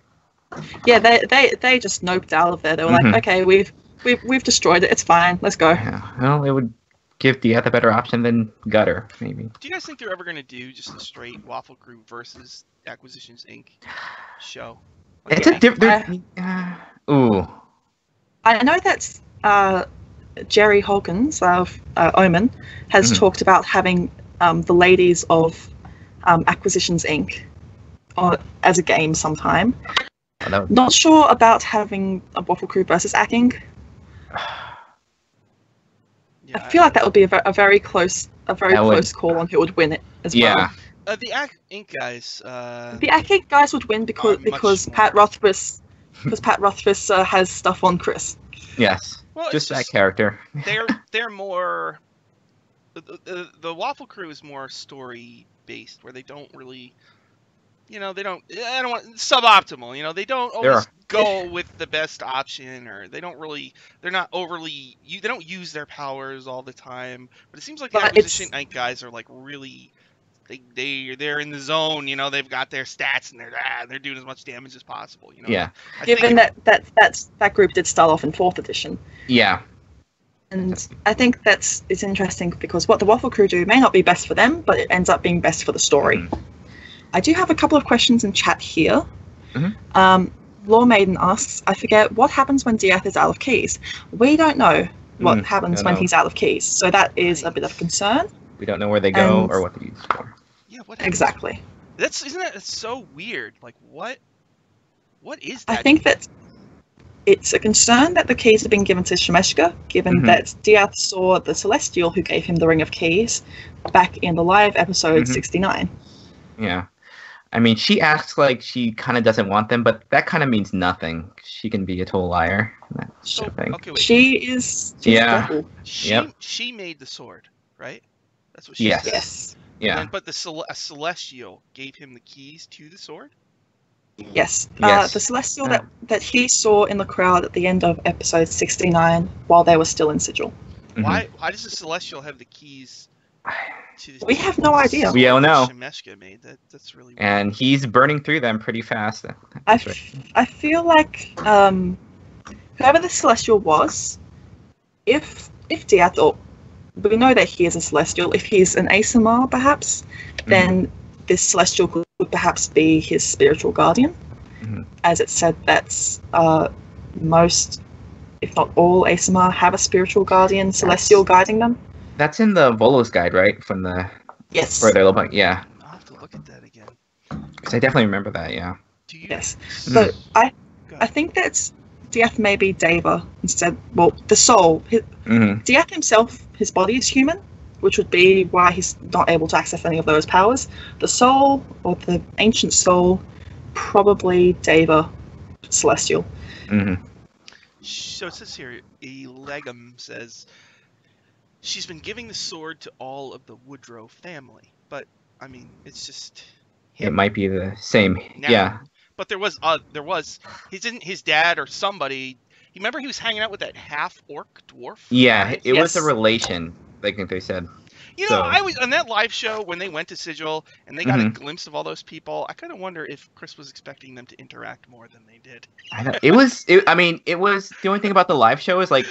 Yeah, they just noped out of there. They were Mhm. like, okay, we've destroyed it. It's fine. Let's go. Yeah. Well, it would give Dieth a better option than Gutter, maybe. Do you guys think they're ever going to do just a straight Waffle Crew versus Acquisitions Inc. show? It's a different. Ooh. I know that Jerry Hawkins of Omen has Mhm. talked about having the ladies of Acquisitions Inc. As a game sometime. Oh, that would- Not sure about having a Waffle Crew versus Ack Inc. Yeah, I feel like that would be a very close call on who would win it as Yeah. well. The Ack Inc. guys. The Ack Inc. guys would win because much Pat more. Rothfuss has stuff on Chris. Yes. Well, it's Just that character. they're more. The Waffle Crew is more story based, where they don't really. They don't. I don't want suboptimal. They don't always go with the best option, or they don't really. They're not overly. They don't use their powers all the time. But it seems like the But Acquisition Inc. guys are like really. They're in the zone. They've got their stats and they're doing as much damage as possible. Yeah. Given that group did start off in 4th edition, Yeah. and I think it's interesting because what the Waffle Crew do may not be best for them, but it ends up being best for the story. Mhm. I do have a couple of questions in chat here. Mhm. Law Maiden asks, I forget, what happens when Dieth is out of keys? We don't know what happens don't when know. he's out of keys, so that is a bit of concern. We don't know where they go And- or what they're used for. Yeah. What? Exactly. Isn't that so weird? Like what? What is that? I think that it's a concern that the keys have been given to Shemeshka, given Mhm. that Dieth saw the Celestial who gave him the Ring of Keys back in the live episode Mhm. 69. Yeah. I mean, she acts like she kind of doesn't want them, but that kind of means nothing. She can be a total liar. That So, sort of thing. okay, wait. She's Yeah. devil. She made the sword, right? That's what she Yes. said. Yes. Yeah. But a Celestial gave him the keys to the sword? Yes. Yes. The Celestial that he saw in the crowd at the end of episode 69 while they were still in Sigil. Mhm. Why does the Celestial have the keys to the We have no idea. sword We don't know. that Shemeshka made? That's really weird. And he's burning through them pretty fast. I feel like whoever the Celestial was, if Dieth, or we know that he is a Celestial, if he's an ASMR perhaps, then this Celestial could perhaps be his spiritual guardian. Mhm. As it said that most if not all ASMR have a spiritual guardian, celestial guiding them. That's in the Volo's guide, right? From the Yes. where they look like, yeah. I'll have to look at that again. Because I definitely remember that, yeah. Do you? Yes. So I think that's Dieth may be Deva instead. Well, the soul. Dieth himself, his body is human, which would be why he's not able to access any of those powers. The soul, or the ancient soul, probably Deva, celestial. So it says here, Elegum says, she's been giving the sword to all of the Woodrow family. But, I mean, it's just... It might be the same, yeah. But there was his dad or somebody... Remember he was hanging out with that half-orc dwarf? Yeah, it was a relation, I think they said. You know, I was on that live show when they went to Sigil and they got a glimpse of all those people. I kind of wonder if Chris was expecting them to interact more than they did. I know. It was the only thing about the live show is like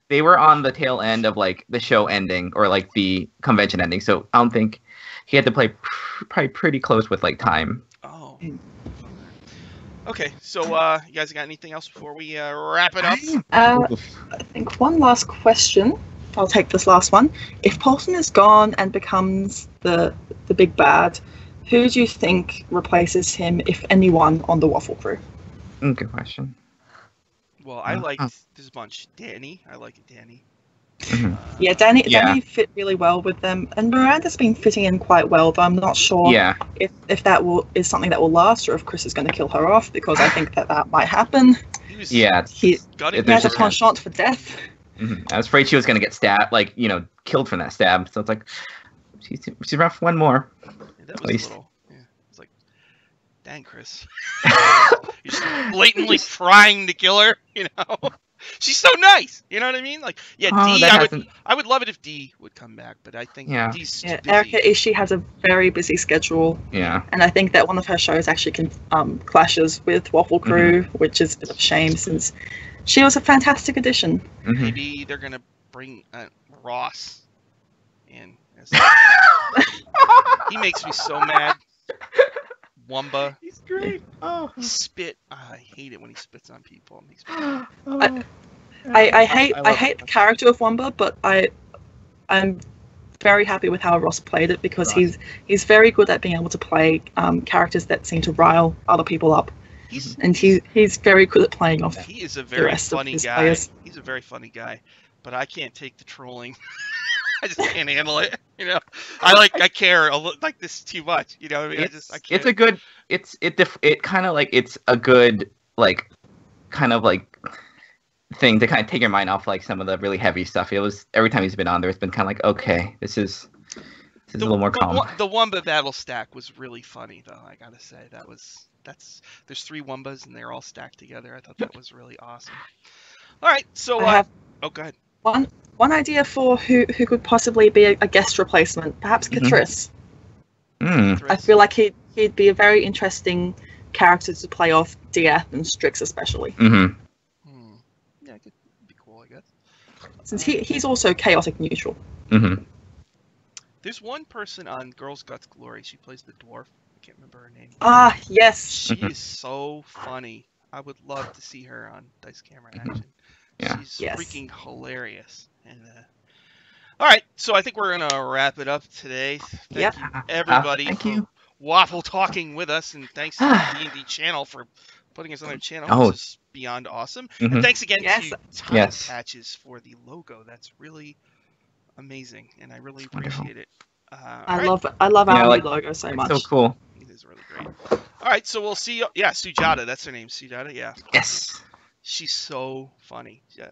they were on the tail end of like the show ending or like the convention ending. So I don't think he had to play probably pretty close with like time. Oh. Okay, so you guys got anything else before we wrap it up? I think one last question. I'll take this last one. If Paulson is gone and becomes the big bad, who do you think replaces him, if anyone, on the Waffle Crew? Good question. Well, I like this bunch. Danny, I like it, Danny. Yeah, Danny fit really well with them, and Miranda's been fitting in quite well. Though I'm not sure if that is something that will last, or if Chris is going to kill her off, because I think that might happen. He has a penchant for death. I was afraid she was going to get stabbed, like, killed from that stab. So it's like, she's rough one more. Yeah, that was a little, it's like, dang, Chris. You're just blatantly trying to kill her, She's so nice, you know what I mean? Like, Dee, I would love it if Dee would come back, but I think Dee's too busy. Erica Ishii has a very busy schedule. Yeah. And I think that one of her shows actually clashes with Waffle Crew, which is a bit of a shame since she was a fantastic addition. Maybe they're going to bring Ross in. He makes me so mad. Wumba. He's great. He spit. I hate it when he spits on people. It makes me I hate the character of Wumba, but I'm very happy with how Ross played it because he's very good at being able to play characters that seem to rile other people up. He's very good at playing off. He is a very funny guy. Players. He's a very funny guy, but I can't take the trolling. I just can't handle it. I care like this too much. I mean, I can't. It's a good. It kind of like it's a good like kind of like thing to kind of take your mind off like some of the really heavy stuff. It was every time he's been on there, it's been kind of like okay, this is a little more calm. The Wumba battle stack was really funny though. I gotta say there's 3 Wumbas and they're all stacked together. I thought that was really awesome. All right, so I have go ahead. One idea for who could possibly be a guest replacement, perhaps Catrice. I feel like he'd be a very interesting character to play off Dieth and Strix especially. Yeah, it could be cool, I guess. Since he's also chaotic neutral. There's one person on Girls Guts Glory. She plays the dwarf. I can't remember her name. Yes. She is so funny. I would love to see her on Dice Camera Action. Yeah. She's freaking hilarious. And all right, so I think we're gonna wrap it up today. Thank you everybody for waffle talking with us, and thanks to the D&D channel for putting us on their channel. This is beyond awesome. And thanks again to Time Patches for the logo. That's really amazing, and I really appreciate it. I love our new logo so much. So cool. It is really great. All right, so we'll see you. Yeah, Sujata, that's her name. Sujata, yeah. Yes. She's so funny. Yeah,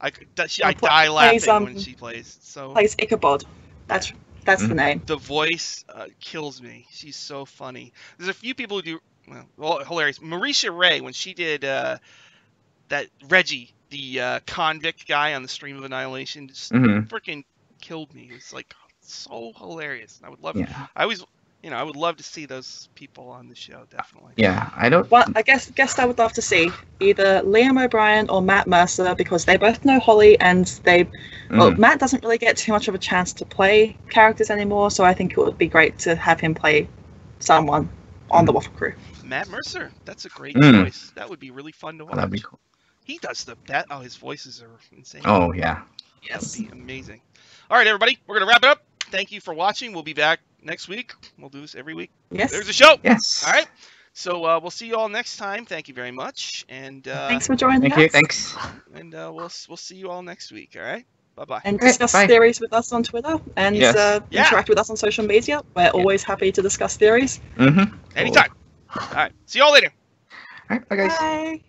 I die laughing when she plays. Plays Ichabod. That's the name. The voice kills me. She's so funny. There's a few people who do well hilarious. Marisha Ray, when she did that Reggie, the convict guy on the Stream of Annihilation, just freaking killed me. It's like so hilarious. I would love. I would love to see those people on the show, definitely. Yeah, I don't. Well, I guess I would love to see either Liam O'Brien or Matt Mercer because they both know Holly and Matt doesn't really get too much of a chance to play characters anymore, so I think it would be great to have him play someone on the Waffle Crew. Matt Mercer, that's a great choice. That would be really fun to watch. That'd be cool. He does that. Oh, his voices are insane. Oh yeah. That would be amazing. All right, everybody, we're gonna wrap it up. Thank you for watching. We'll be back next week. We'll do this every week. Yes. There's a show. Yes. All right. So we'll see you all next time. Thank you very much. And Thanks for joining Thank us. you. Thanks. And we'll see you all next week. All right. Bye-bye. And Great, discuss bye. theories with us on Twitter and Yes. interact with us on social media. We're always happy to discuss theories. Mm-hmm. Anytime. All right. See you all later. All right. Bye, guys. Bye.